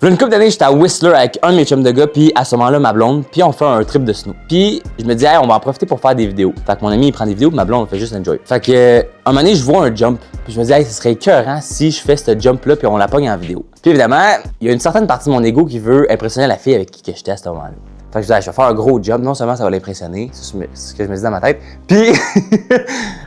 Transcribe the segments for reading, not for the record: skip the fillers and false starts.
Une couple d'années, j'étais à Whistler avec un de mes chums de gars, puis à ce moment-là, ma blonde, puis on fait un trip de snow. Puis je me dis, hey, on va en profiter pour faire des vidéos. Fait que mon ami, il prend des vidéos, puis ma blonde, on fait juste enjoy. Fait que, un moment donné, je vois un jump, puis je me dis, hey, ce serait écœurant si je fais ce jump-là, puis on la pogne en vidéo. Puis évidemment, il y a une certaine partie de mon ego qui veut impressionner la fille avec qui j'étais à ce moment-là. Fait que je dis, hey, je vais faire un gros jump, non seulement ça va l'impressionner, c'est ce que je me dis dans ma tête, puis,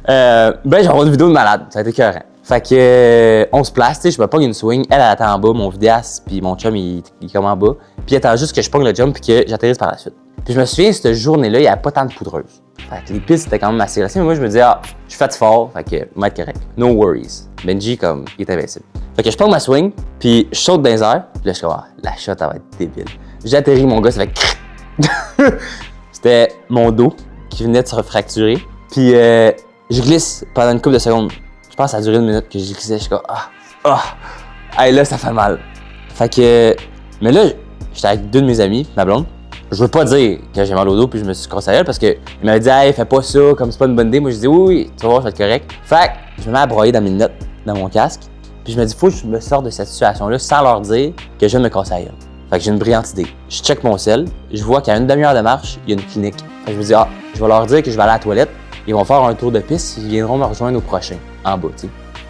j'aurai une vidéo de malade, ça va être écœurant. Fait que, on se place, tu sais, je me pogne une swing, elle attend en bas, mon vidéaste, puis mon chum, il est comme en bas, puis il attend juste que je pogne le jump puis que j'atterrisse par la suite. Puis je me souviens, cette journée-là, il n'y avait pas tant de poudreuse. Fait que les pistes étaient quand même assez glacées, mais moi, je me disais, ah, je suis fait fort, fait que, je vais être correct. No worries. Benji, comme, il est invincible. Fait que je pogne ma swing, puis je saute dans les airs, puis là, je suis comme, ah, la shot, elle va être débile. J'atterris, mon gars, ça fait C'était mon dos qui venait de se refracturer, puis je glisse pendant une couple de secondes. Je pense que ça a duré une minute que j'ai glissé, je suis comme hey, là ça fait mal. Fait que, mais là, j'étais avec deux de mes amis, ma blonde. Je veux pas dire que j'ai mal au dos puis je me suis cassé la gueule parce qu'il m'avait dit hey, fais pas ça, comme c'est pas une bonne idée. Moi je dis oui, tu vas voir, ça va être correct. Fait que je me mets à broyer dans mes notes, dans mon casque. Puis je me dis faut que je me sorte de cette situation-là sans leur dire que je viens de me casser la gueule. Fait que j'ai une brillante idée. Je check mon sel, je vois qu'à une demi-heure de marche, il y a une clinique. Fait que je me dis je vais leur dire que je vais aller à la toilette. Ils vont faire un tour de piste, ils viendront me rejoindre au prochain, en bas, tu sais.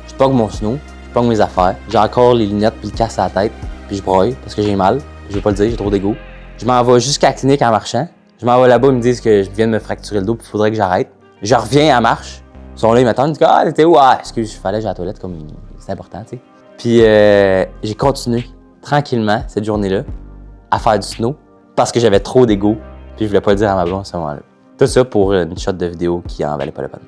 Je pogne mon snow, je pogne mes affaires, j'ai encore les lunettes puis le casque à la tête, puis je broye parce que j'ai mal, je veux pas le dire, j'ai trop d'ego. Je m'en vais jusqu'à la clinique en marchant. Je m'en vais là-bas, ils me disent que je viens de me fracturer le dos puis il faudrait que j'arrête. Je reviens en marche, ils sont là, ils m'attendent, ils disent ah, t'étais où? Ah, excuse, il fallait que j'aille à la toilette, comme c'est important, tu sais. Puis j'ai continué tranquillement cette journée-là à faire du snow parce que j'avais trop d'ego puis je voulais pas le dire à ma blonde à ce moment-là. Tout ça pour une shot de vidéo qui en valait pas la peine.